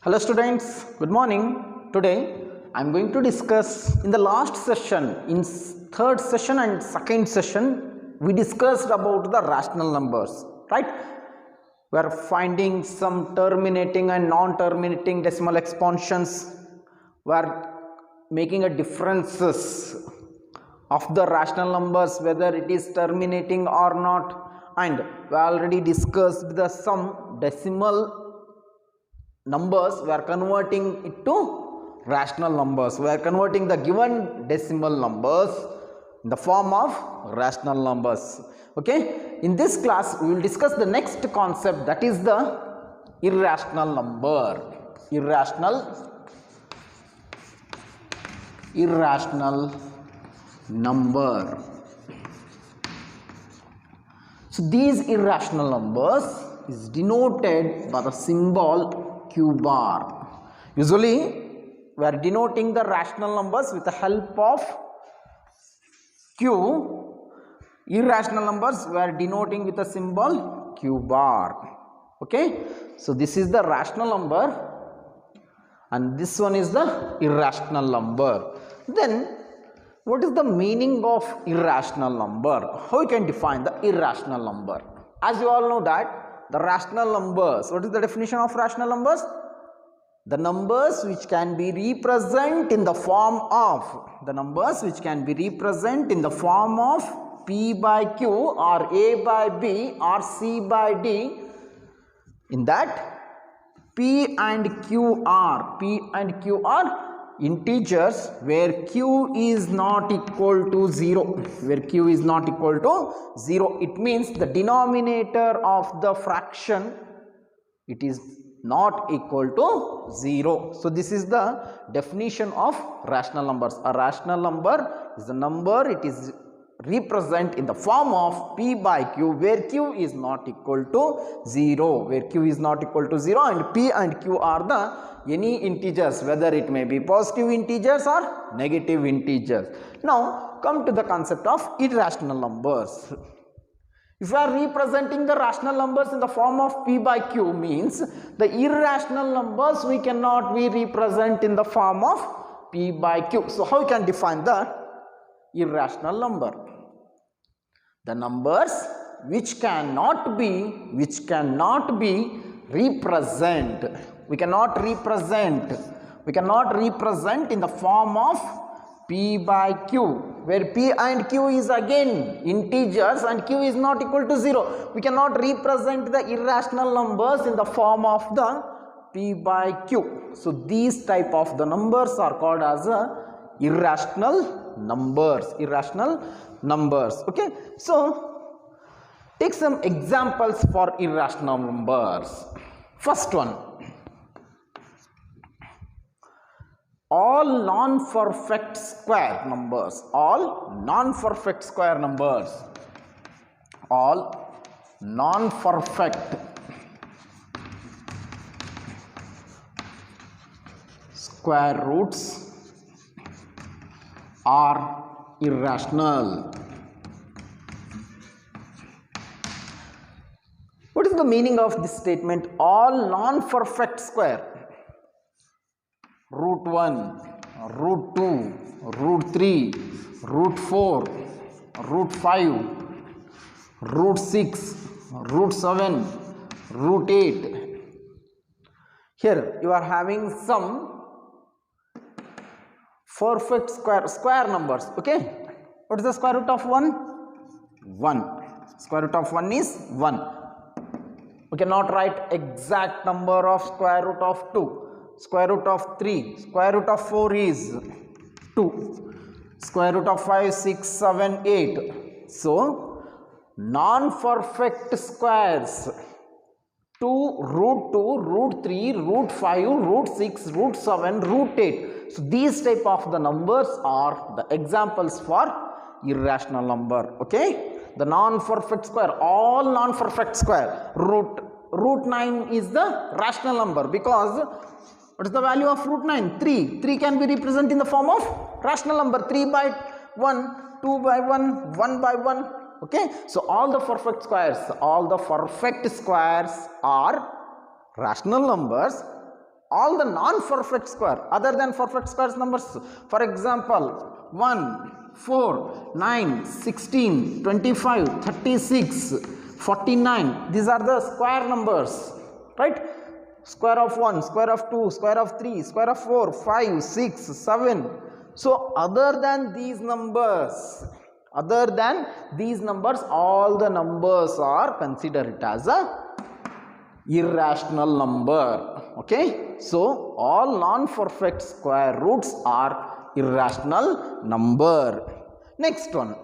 Hello students, good morning. Today I am going to discuss in the last session, in third session and second session, we discussed about the rational numbers, right? We are finding some terminating and non-terminating decimal expansions. We are making a differences of the rational numbers, whether it is terminating or not, and we already discussed the some decimal numbers. We are converting it to rational numbers. We are converting the given decimal numbers in the form of rational numbers. Okay, in this class we will discuss the next concept, that is the irrational number. Irrational number. So these irrational numbers is denoted by the symbol q bar. Usually we are denoting the rational numbers with the help of q. Irrational numbers we are denoting with the symbol q bar. Okay, so this is the rational number and this one is the irrational number. Then what is the meaning of irrational number? How you can define the irrational number? As you all know that the rational numbers, what is the definition of rational numbers? The numbers which can be represented in the form of P by Q or A by B or C by D. In that P and Q are integers where Q is not equal to 0. It means the denominator of the fraction, it is not equal to 0. So this is the definition of rational numbers. A rational number is a number, it is represent in the form of P by Q where Q is not equal to 0, and P and Q are the any integers, whether it may be positive integers or negative integers. Now come to the concept of irrational numbers. If we are representing the rational numbers in the form of P by Q, means the irrational numbers we cannot be represent in the form of P by Q. So how you can define the irrational number? The numbers which cannot be represent, we cannot represent in the form of P by Q, where P and Q is again integers and Q is not equal to 0. We cannot represent the irrational numbers in the form of the P by Q. So these type of the numbers are called as irrational numbers. Okay, so take some examples for irrational numbers. First one, all non-perfect square numbers. All non-perfect square roots are irrational. What is the meaning of this statement? All non-perfect square, root 1, root 2, root 3, root 4, root 5, root 6, root 7, root 8. Here you are having some perfect square numbers. Okay, what is the square root of 1? 1. Square root of 1 is 1. We cannot write exact number of square root of 2. Square root of 3, square root of 4 is 2, square root of 5, 6, 7, 8. So non-perfect squares, 2, root 3, root 5, root 6, root 7, root 8. So these type of the numbers are the examples for irrational number. Okay, the non-perfect square, all non-perfect square. Root 9 is the rational number because what is the value of root 9? 3. 3 can be represented in the form of rational number. 3 by 1, 2 by 1, 1 by 1. Okay, so all the perfect squares are rational numbers. all the non-perfect square other than perfect squares numbers. For example, 1, 4, 9, 16, 25, 36, 49. These are the square numbers, right? Square of 1, square of 2, square of 3, square of 4, 5, 6, 7. So other than these numbers, all the numbers are considered as a irrational number. Okay, so all non-perfect square roots are irrational number. Next one,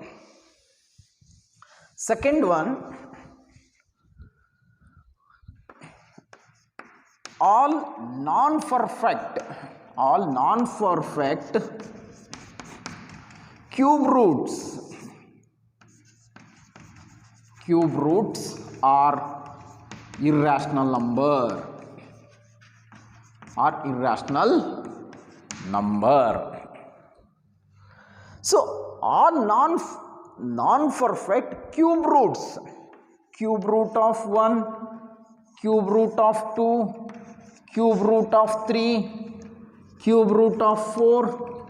second one, all non-perfect cube roots are irrational number. So all non-perfect cube roots, cube root of 1, cube root of 2, cube root of 3, cube root of 4,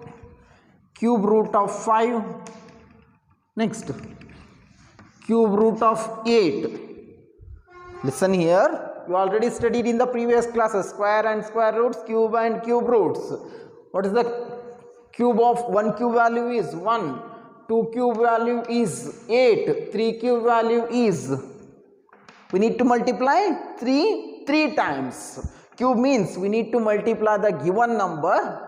cube root of 5, next cube root of 8. Listen here, you already studied in the previous classes square and square roots, cube and cube roots. What is the cube of 1 cube value is 1, 2 cube value is 8, 3 cube value is, we need to multiply 3 times. Cube means we need to multiply the given number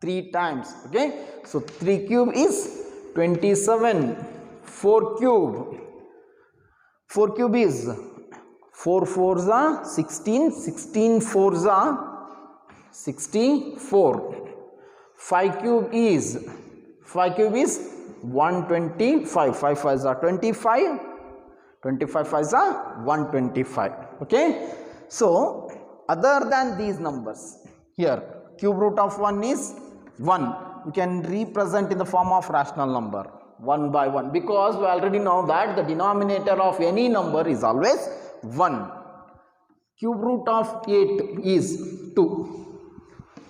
3 times. Okay, so 3 cube is 27, 4 cube is 4 4s are 16, 16 4s are 64. 5 cube is 125, 5 5s are 25, 25 5s are 125. Okay, so other than these numbers, here cube root of 1 is 1, we can represent in the form of rational number 1 by 1, because we already know that the denominator of any number is always 1. Cube root of 8 is 2.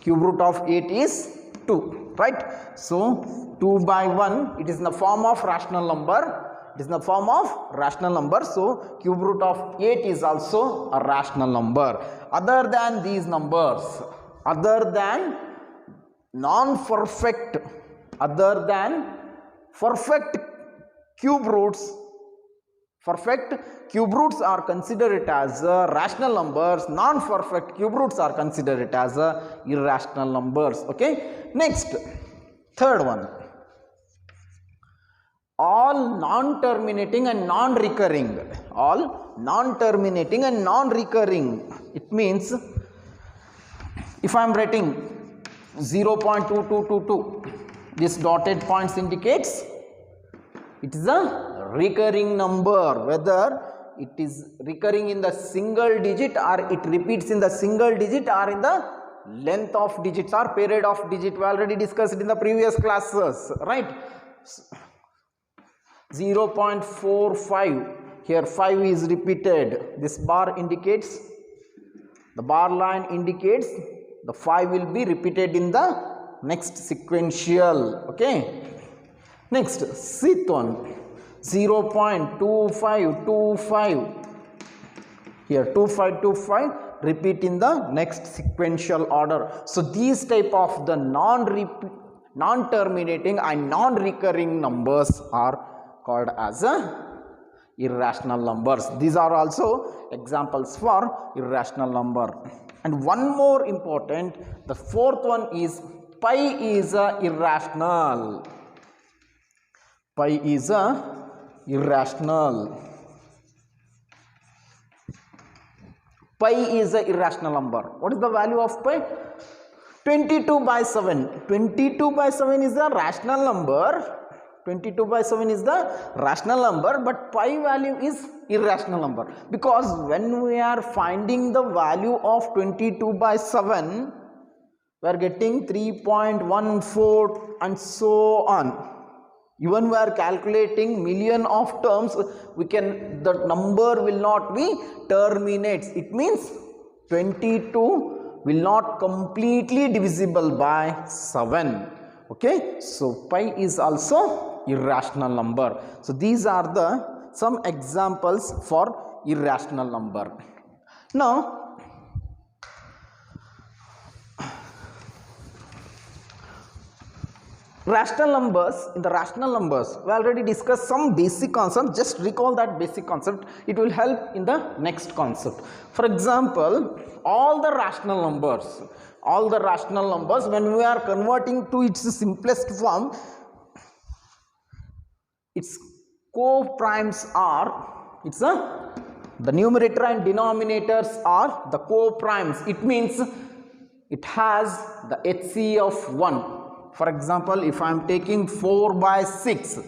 Cube root of 8 is 2, right? So 2 by 1, it is in the form of rational number. So cube root of 8 is also a rational number. Other than these numbers, other than perfect cube roots, are considered as rational numbers. Non-perfect cube roots are considered as irrational numbers. Okay, next, third one, all non-terminating and non-recurring. It means if I am writing 0.2222, this dotted points indicates it is a recurring number, whether it is recurring in the single digit or it repeats in the single digit or in the length of digits or period of digit. We already discussed in the previous classes, right? 0.45, here 5 is repeated, this bar indicates, the bar line indicates the 5 will be repeated in the next sequential. Okay, next, sixth one, 0.2525, here 2525 repeat in the next sequential order. So these type of the non-terminating and non-recurring numbers are called as irrational numbers. These are also examples for irrational number. And one more important, the fourth one is pi is irrational. Pi is irrational. Pi is an irrational number. What is the value of pi? 22 by 7. 22 by 7 is the rational number. 22 by 7 is the rational number, but pi value is irrational number, because when we are finding the value of 22 by 7, we are getting 3.14 and so on. Even we are calculating million of terms, the number will not be terminates. It means 22 will not completely divisible by 7. Okay, so pi is also irrational number. So these are the some examples for irrational number. Now rational numbers, in the rational numbers we already discussed some basic concept. Just recall that basic concept, it will help in the next concept. For example, all the rational numbers when we are converting to its simplest form, its co-primes are, the numerator and denominators are the co-primes. It means it has the HCF of 1. For example, if I am taking 4 by 6,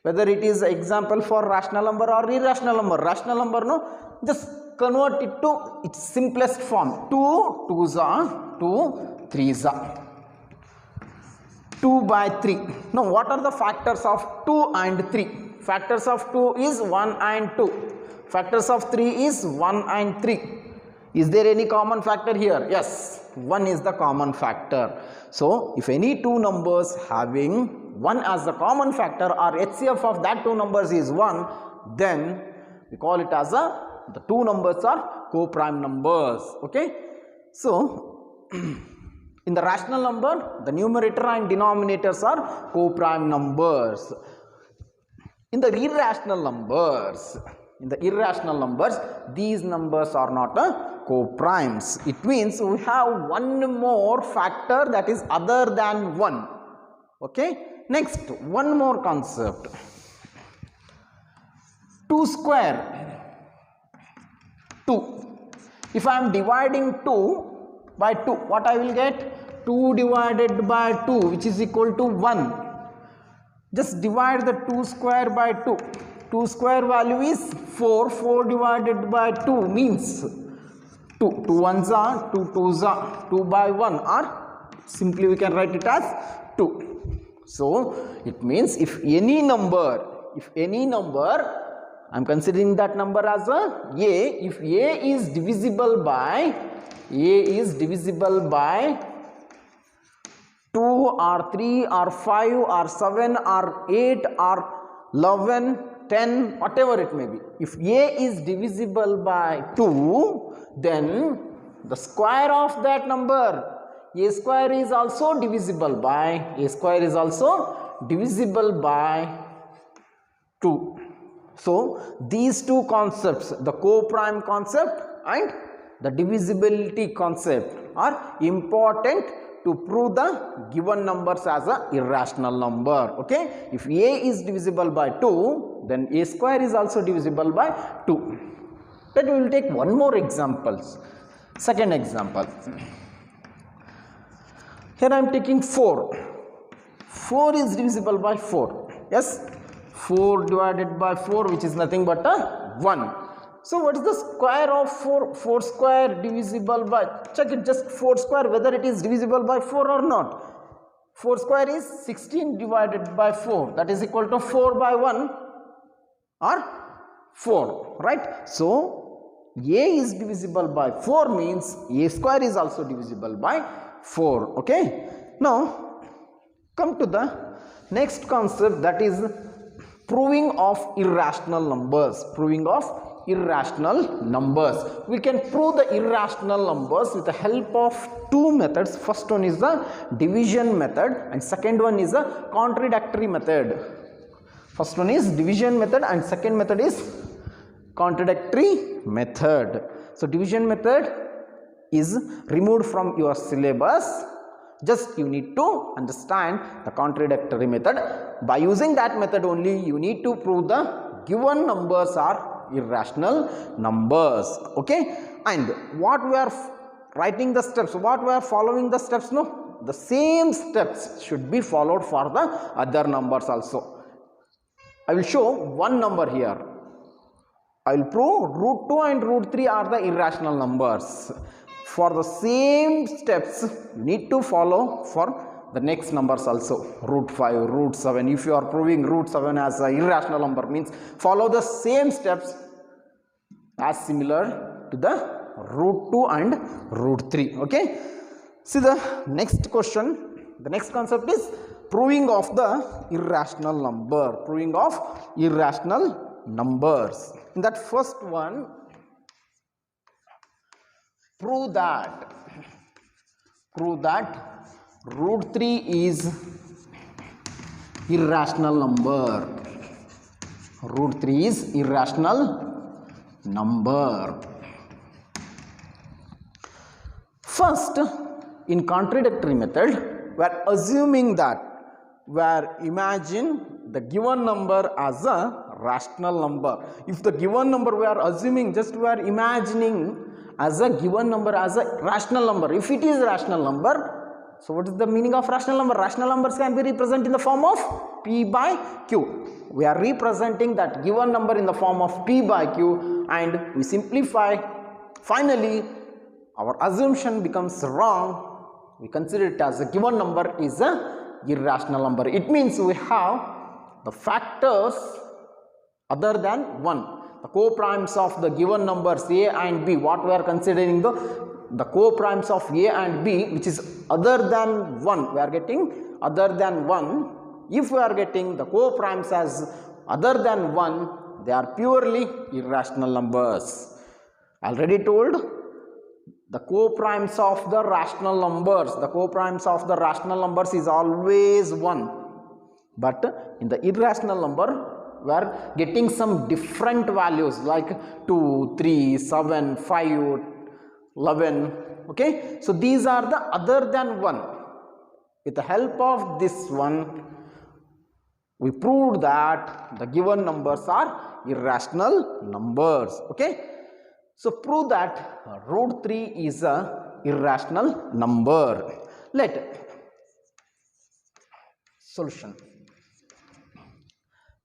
whether it is example for rational number or irrational number, rational number, no, just convert it to its simplest form. 2 2s are 2 3s are 2 by 3. Now what are the factors of 2 and 3? Factors of 2 is 1 and 2. Factors of 3 is 1 and 3. Is there any common factor here? Yes, 1 is the common factor. So if any two numbers having 1 as the common factor or HCF of that two numbers is 1, then we call it as the two numbers are co-prime numbers. Okay, so in the rational number, the numerator and denominators are co-prime numbers. In the irrational numbers, these numbers are not co-primes. It means we have one more factor that is other than 1. Okay, next one more concept. 2 square 2. If I am dividing 2 by 2, what I will get? 2 divided by 2, which is equal to 1. Just divide the 2 square by 2. 2 square value is 4. 4 divided by 2 means 2. 2 1s are 2 2s are 2 by 1, or simply we can write it as 2. So it means if any number I am considering that number as a if a is divisible by 2 or 3 or 5 or 7 or 8 or 11, 10, whatever it may be. If a is divisible by 2, then the square of that number, a square is also divisible by 2. So these two concepts, the co-prime concept and the divisibility concept, are important to prove the given numbers as a irrational number. Okay, if a is divisible by 2, then a square is also divisible by 2. Then we will take one more example. Second example. Here I am taking 4. 4 is divisible by 4. Yes, 4 divided by 4, which is nothing but a 1. So what is the square of 4? 4 square divisible by, check it, just 4 square whether it is divisible by 4 or not. 4 square is 16 divided by 4, that is equal to 4 by 1 or 4, right? So a is divisible by 4 means a square is also divisible by 4. Okay, now come to the next concept, that is proving of irrational numbers. We can prove the irrational numbers with the help of two methods. First one is the division method and second one is the contradictory method. First one is division method and second method is contradictory method. So division method is removed from your syllabus. Just you need to understand the contradictory method. By using that method only, you need to prove the given numbers are irrational numbers. Okay, and what we are writing the steps, what we are following the steps, no, the same steps should be followed for the other numbers also. I will show one number here. I will prove root 2 and root 3 are the irrational numbers. For the same steps you need to follow for the next numbers also. Root 5, root 7. If you are proving root 7 as an irrational number, means follow the same steps as similar to the root 2 and root 3. Okay. See the next question. The next concept is proving of the irrational number. Proving of irrational numbers. In that first one, prove that root 3 is irrational number. Root 3 is irrational number. First, in contradictory method, we are assuming that we are imagine the given number as a rational number. If the given number we are assuming, just we are imagining as a given number as a rational number. If it is rational number, so what is the meaning of rational number? Rational numbers can be represented in the form of P by Q. We are representing that given number in the form of P by Q, and we simplify. Finally, our assumption becomes wrong. We consider it as a given number is a irrational number. It means we have the factors other than 1. The co-primes of the given numbers A and B, what we are considering the co-primes of A and B, which is other than 1. We are getting other than 1. If we are getting the co-primes as other than 1, they are purely irrational numbers. Already told, the co-primes of the rational numbers is always 1. But in the irrational number, we are getting some different values like 2, 3, 7, 5, 11. Okay, so these are the other than 1. With the help of this one, we proved that the given numbers are irrational numbers. Okay, so prove that root 3 is a irrational number. Solution.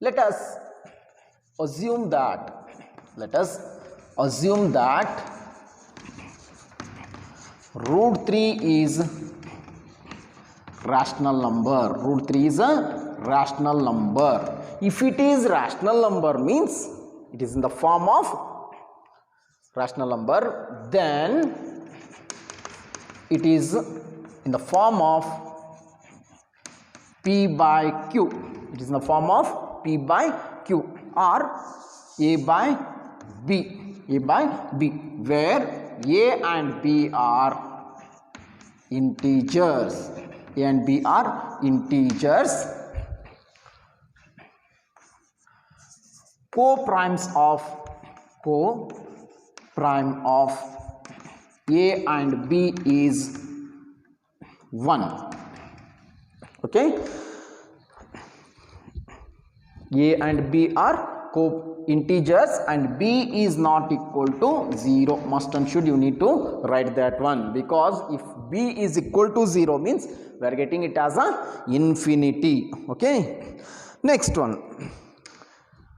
Let us assume that root 3 is rational number. Root 3 is a rational number. If it is rational number, means it is in the form of rational number, then it is in the form of P by Q. It is in the form of P by Q or A by B. A by B, where A and B are integers. A and B are integers. Co-primes of A and B is 1. Okay, A and B are co-integers and B is not equal to 0. Must and should you need to write that one, because if B is equal to 0 means we are getting it as a infinity. Okay, next one.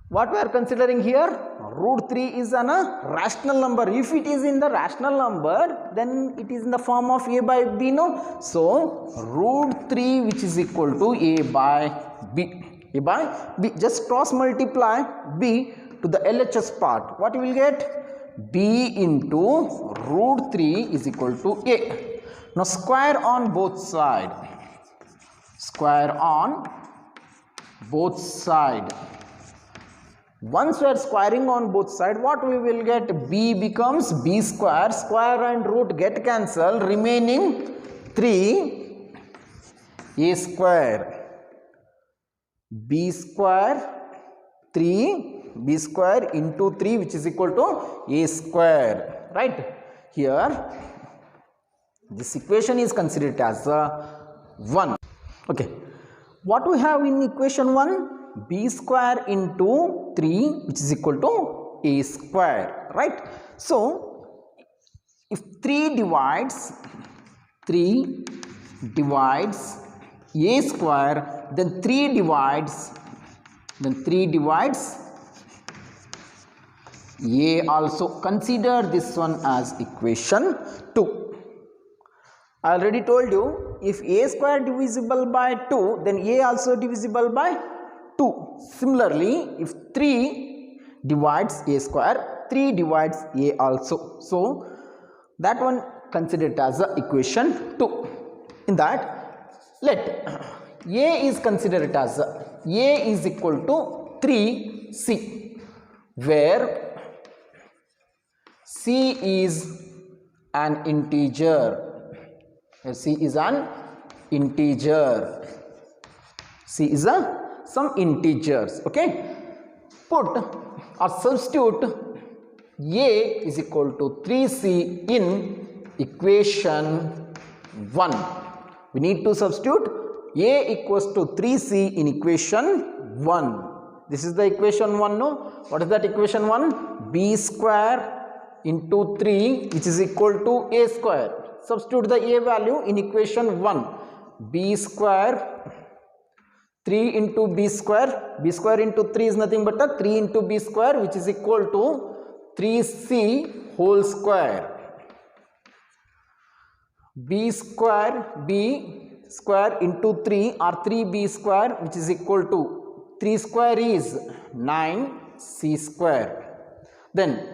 What we are considering here, root 3 is a rational number. If it is in the rational number, then it is in the form of A by B, no? So, root 3 which is equal to A by B. A by B. Just cross multiply B to the LHS part. What you will get? B into root 3 is equal to A. Now, square on both sides. Square on both sides. Once we are squaring on both sides, what we will get? B becomes B square. Square and root get cancelled, remaining 3 A square. B square 3 B square into 3 which is equal to A square. Right? Here this equation is considered as 1. Okay. What we have in equation 1? B square into 3 which is equal to A square, right? So, if 3 divides A square, then 3 divides A also. Consider this one as equation 2. I already told you, if A square divisible by 2, then A also divisible by 2. Similarly, if 3 divides A square, 3 divides A also. So, that one consider it as a equation 2. In that, let a is considered as a is equal to 3c, where c is an integer. C is an integer. C is some integers. Okay. Put or substitute a is equal to 3c in equation 1. We need to substitute a equals to 3c in equation 1. This is the equation 1. No? What is that equation 1? B square into 3, which is equal to a square. Substitute the a value in equation 1. B square, 3 into b square into 3 is nothing but a 3 into b square, which is equal to 3c whole square. B square into 3 or 3b square, which is equal to 3 square is 9c square. Then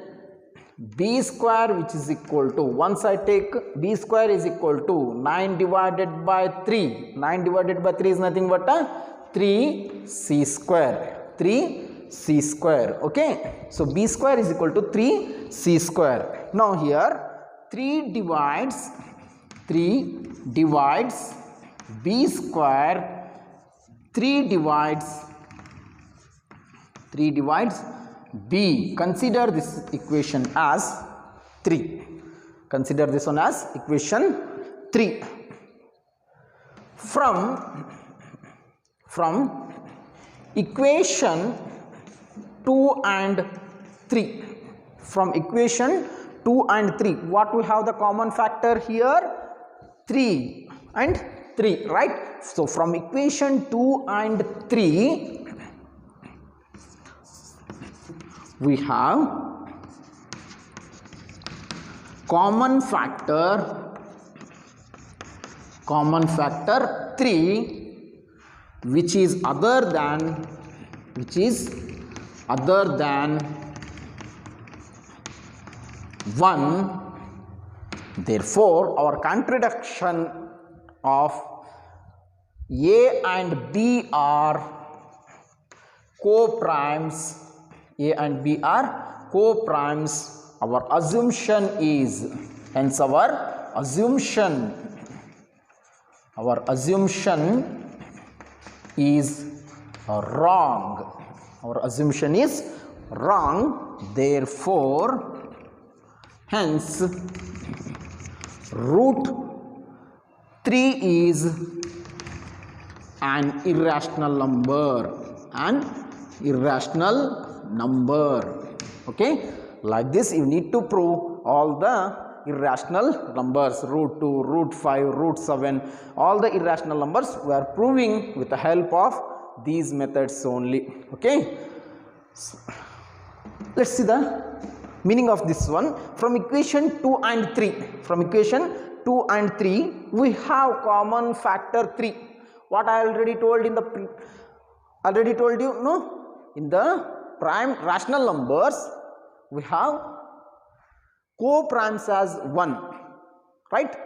b square, which is equal to, once I take b square is equal to 9 divided by 3. 9 divided by 3 is nothing but a 3c square. 3c square. Okay. So b square is equal to 3c square. Now here 3 divides b square, 3 divides b. Consider this equation as 3. Consider this one as equation 3. From equation 2 and 3. From equation 2 and 3. What we have the common factor here? 3 and 3, right? So from equation 2 and 3, we have common factor 3, which is other than 1. Therefore, our contradiction of a and b are co-primes. A and b are co-primes. Our assumption is, hence our assumption is wrong. Our assumption is wrong. Therefore, hence root 3 is an irrational number. Okay, like this you need to prove all the irrational numbers, root 2, root 5, root 7, all the irrational numbers we are proving with the help of these methods only. Okay, so, let's see the meaning of this one. From equation 2 and 3, we have common factor 3. What I already told in the in the prime rational numbers, we have co-primes as 1, right?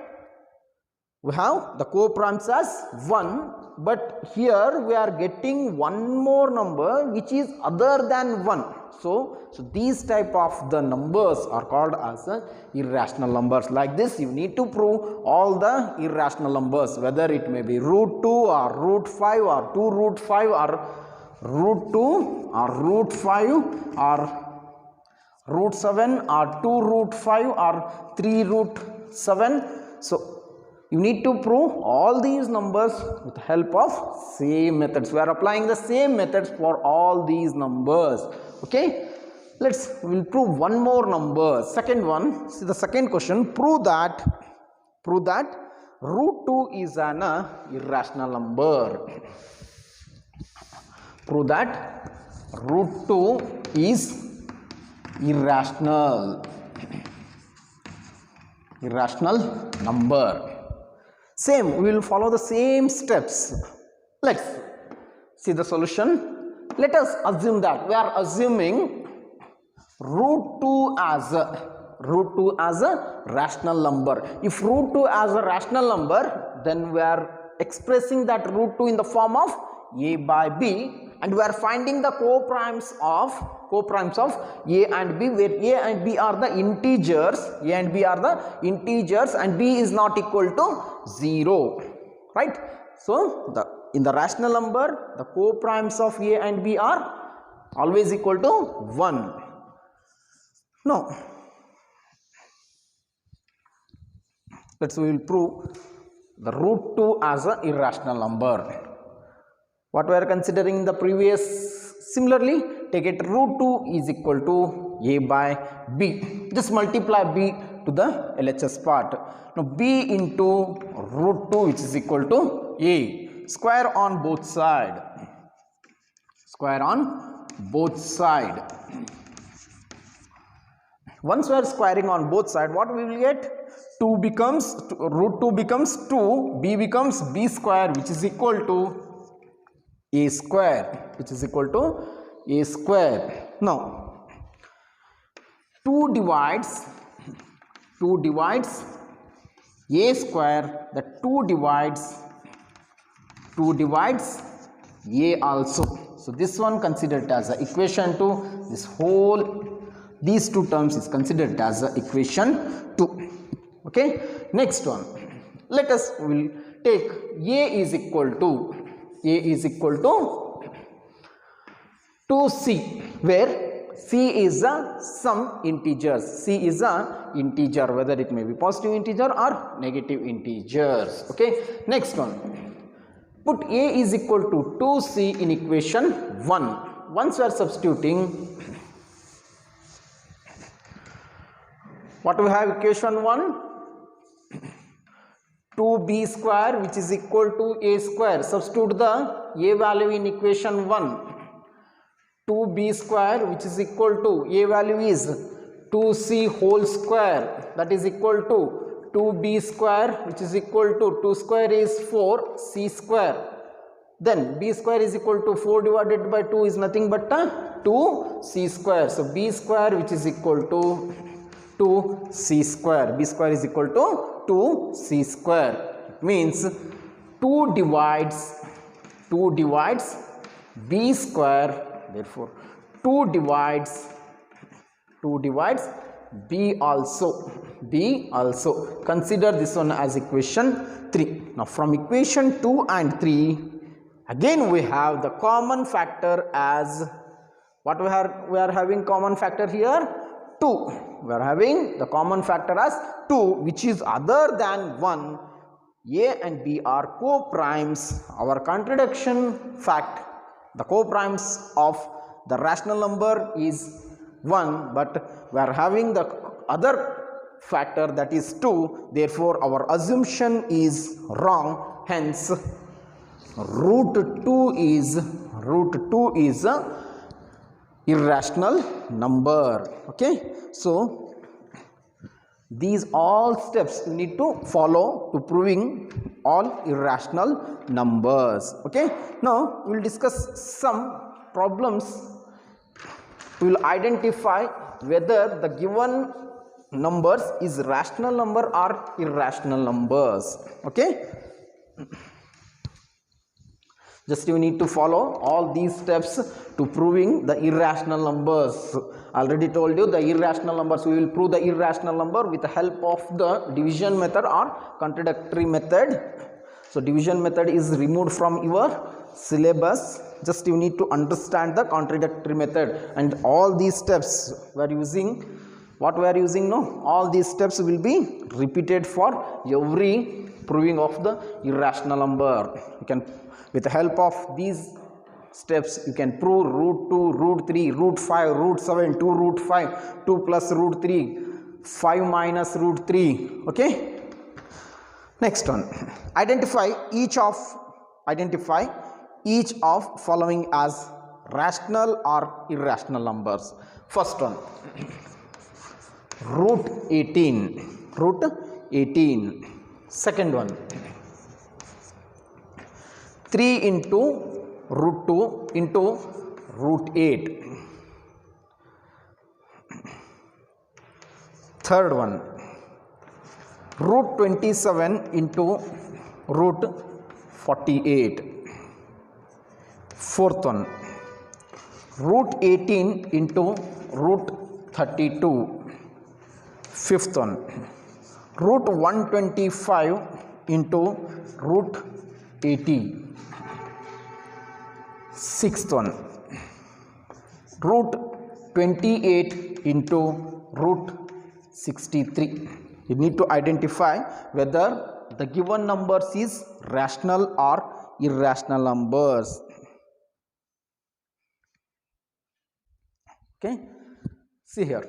We have the co-primes as 1, but here we are getting one more number which is other than 1. So these type of the numbers are called as irrational numbers. Like this you need to prove all the irrational numbers, whether it may be root 2 or root 5 or 2 root 5 or root 2 or root 5 or root 7 or 2 root 5 or 3 root 7. So you need to prove all these numbers with the help of same methods. We are applying the same methods for all these numbers. Okay, we'll prove one more number. Second one, see the second question. Prove that root 2 is an irrational number. Prove that root 2 is irrational number. Same, we will follow the same steps. Let's see the solution. Let us assume that we are assuming root 2 as root 2 as a rational number. If root 2 as a rational number, then we are expressing that root 2 in the form of a by b, and we are finding the co-primes of a and b, where a and b are the integers, and b is not equal to 0, right? So in the rational number, the co-primes of a and b are always equal to 1. Now we will prove the root 2 as an irrational number. What we are considering in the previous, similarly, take it root 2 is equal to a by b. Just multiply b to the LHS part. Now b into root 2, which is equal to a. Square on both sides. Square on both sides. Once we are squaring on both sides, what we will get? 2 becomes, root 2 becomes 2, b becomes b square, which is equal to a square, Now 2 divides a square, that 2 divides a also. So this one considered as a equation 2. These two terms is considered as a equation 2. Okay, next one, we'll take a is equal to 2c, where c is some integers. C is a integer, whether it may be positive integer or negative integers. Okay, next one, put a is equal to 2c in equation 1. Once we are substituting, what we have equation 1? 2b square, which is equal to a square. Substitute the a value in equation 1. 2b square, which is equal to a value is 2c whole square, that is equal to 2b square, which is equal to 2 square is 4, c square. Then b square is equal to 4 divided by 2 is nothing but 2c square. So b square, which is equal to 2c square. B square is equal to 2c square. It means 2 divides b square. Therefore 2 divides b also. Consider this one as equation 3. Now from equation 2 and 3, again we have the common factor as what we are having common factor here 2. We are having the common factor as 2, which is other than 1. A and b are co-primes. Our contradiction fact, the co-primes of the rational number is 1, but we are having the other factor, that is 2. Therefore our assumption is wrong. Hence root 2 is a irrational number. Okay, so these all steps you need to follow to proving all irrational numbers. Okay, now we will discuss some problems. We will identify whether the given numbers is rational number or irrational numbers. Okay, just you need to follow all these steps to proving the irrational numbers. Already told you the irrational numbers, we will prove the irrational number with the help of the division method or contradictory method. So division method is removed from your syllabus. Just you need to understand the contradictory method, and all these steps we are using, all these steps will be repeated for every proving of the irrational number. You can, with the help of these steps, you can prove root 2, root 3, root 5, root 7, 2 root 5, 2 plus root 3, 5 minus root 3. Okay, next one, identify each of following as rational or irrational numbers. First one, root 18. Second one, 3 into root 2 into root 8. Third one, root 27 into root 48. Fourth one, root 18 into root 32. Fifth one, root 125 into root 80. Sixth one, root 28 into root 63. You need to identify whether the given numbers is rational or irrational numbers. Okay, see here,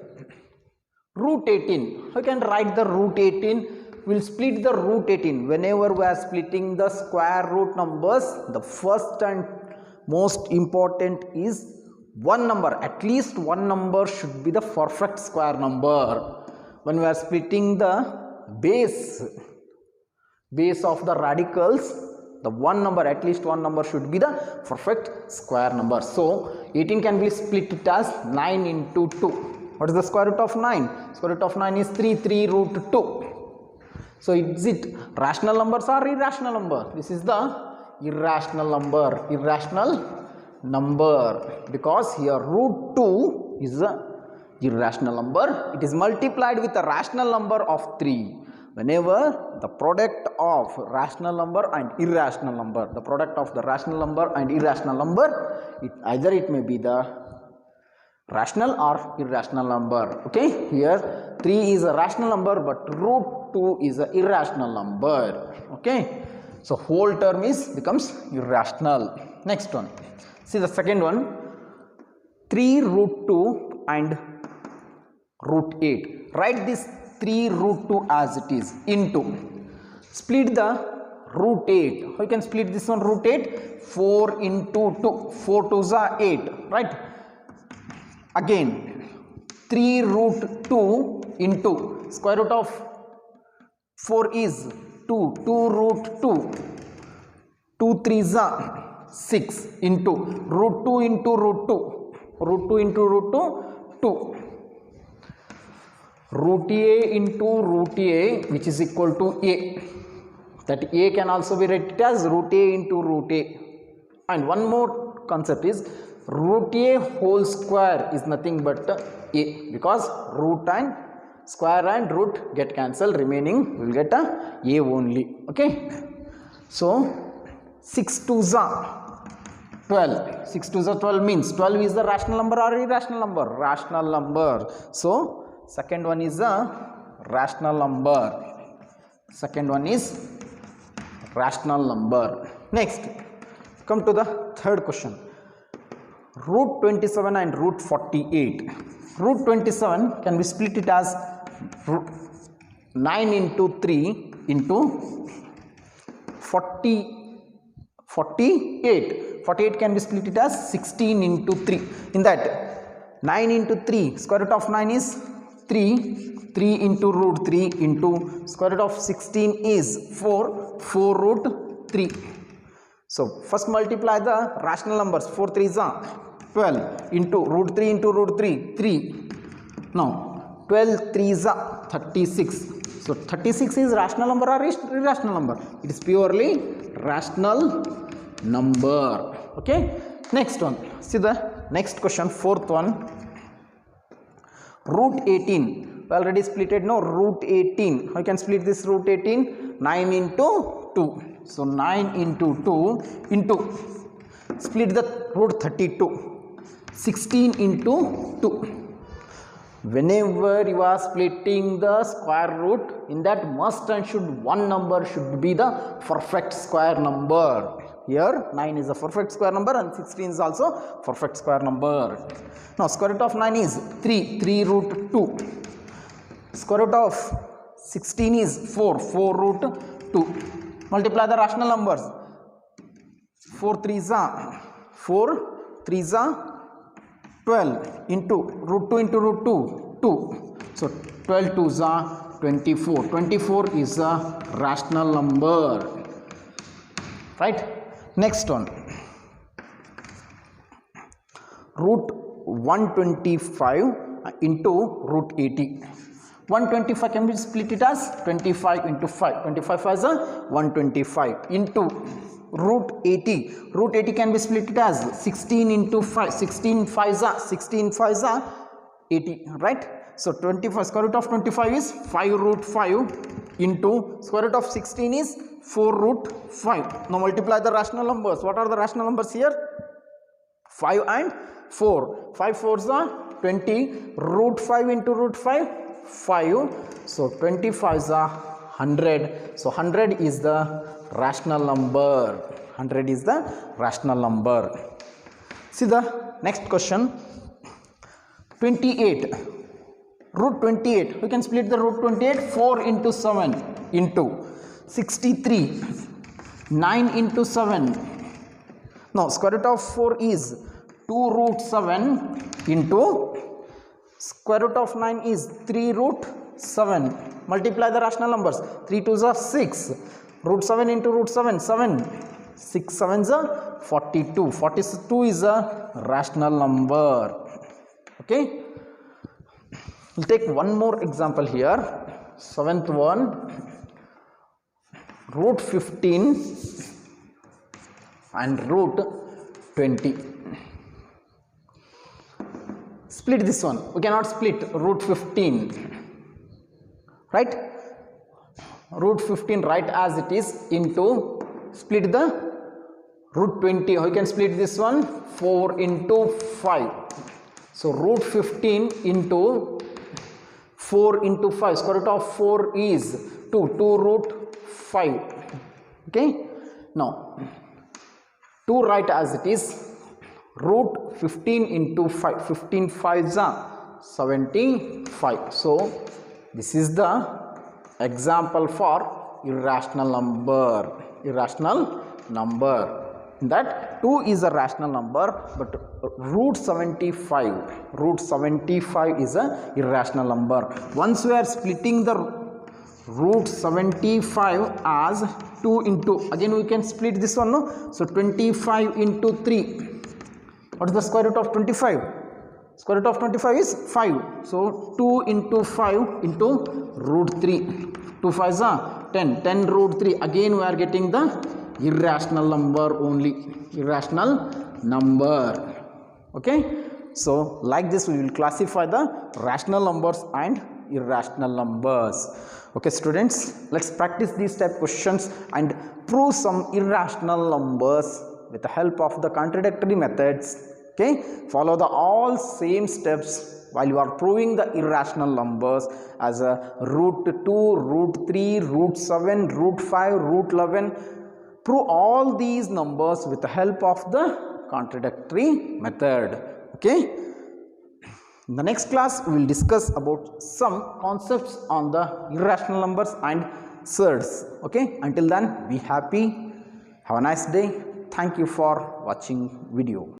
root 18, you can write the root 18. We'll split the root 18. Whenever we are splitting the square root numbers, the first and most important is one number, at least one number should be the perfect square number. When we are splitting the base of the radicals, the one number, at least one number should be the perfect square number. So 18 can be split it as 9 into 2. What is the square root of 9? Square root of 9 is 3 root 2. So is it rational numbers or irrational number? This is the irrational number, because here root 2 is a irrational number. It is multiplied with a rational number of 3. Whenever the product of rational number and irrational number, the product of the rational number and irrational number, either it may be the rational or irrational number. Okay, here 3 is a rational number, but root 2 is an irrational number. Okay, so whole term becomes irrational. Next one, see the second one, 3 root 2 and root 8. Write this 3 root 2 as it is into, split the root 8. How you can split this one? Root 8, 4 into 2, 4 2s are 8, right? Again 3 root 2 into square root of 4 is 2, 2 root 2, 2 3s are 6 into root 2 into root 2, root 2 into root 2, 2. Root a into root a, which is equal to a. That a can also be written as root a into root a. And one more concept is root a whole square is nothing but a, because root and square and root get cancelled, remaining we will get a only. Okay, so 6 2s are 12. 6 2s are 12 means 12 is the rational number or irrational number? Rational number. So second one is a rational number. Second one is rational number. Next, come to the third question. Root 27 and root 48. Root 27 can be split it as 9 into 3 into 48. 48 can be split it as 16 into 3. In that 9 into 3, square root of 9 is 3, 3 into root 3 into square root of 16 is 4, 4 root 3. So first multiply the rational numbers, 4 3s are 12 into root 3 into root 3, 3. Now 12 3s are 36. So 36 is rational number or irrational number? It is purely rational number. Okay, next one, see the next question, fourth one. Root 18, we already splitted, no? Root 18, how you can split this root 18? 9 into 2. So 9 into 2 into, split the root 32, 16 into 2. Whenever you are splitting the square root, in that must and should one number should be the perfect square number. Here 9 is a perfect square number and 16 is also perfect square number. Now square root of 9 is 3, 3 root 2. Square root of 16 is 4, 4 root 2. Multiply the rational numbers. 4 3s are 4, 3s are 12 into root 2 into root 2, 2. So 12 2s are 24. 24 is a rational number. Right? Next one. Root 125 into root 80. 125 can be split it as 25 into 5. 25 as a 125 into root 80. Root 80 can be split it as 16 into 5. 16 5s are 80, right? So 25 square root of 25 is 5 root 5 into square root of 16 is 4 root 5. Now multiply the rational numbers. What are the rational numbers here? 5 and 4. 5 4s are 20. Root 5 into root 5, 5. So 25s are 100. So 100 is the rational number. 100 is the rational number. See the next question. 28. Root 28. We can split the root 28. 4 into 7 into 63. 9 into 7. Now square root of 4 is 2 root 7 into square root of 9 is 3 root 7. Multiply the rational numbers. 3 2s are 6. Root 7 into root 7, 7. 6 7s are 42. 42 is a rational number. Okay. We'll take one more example here. 7th one. Root 15 and root 20. Split this one. We cannot split root 15, right? Root 15 right as it is into split the root 20. We can split this one 4 into 5. So root 15 into 4 into 5. Square root of 4 is 2. 2 root 5. Okay. Now 2 right as it is. Root 15 into 5. 15 5s are 75. So this is the example for irrational number. Irrational number. That 2 is a rational number, but root 75 is a irrational number. Once we are splitting the root 75 as 2 into, again we can split this one, no? So 25 into 3. What is the square root of 25? Square root of 25 is 5. So 2 into 5 into root 3. 2 5s are 10. 10 root 3. Again we are getting the irrational number only. Irrational number. Okay. So like this we will classify the rational numbers and irrational numbers. Okay students, let's practice these type questions and prove some irrational numbers with the help of the contradictory methods. Okay, follow the all same steps while you are proving the irrational numbers as a root 2, root 3, root 7, root 5, root 11. Prove all these numbers with the help of the contradictory method. Okay. In the next class we will discuss about some concepts on the irrational numbers and surds. Okay. Until then, be happy. Have a nice day. Thank you for watching video.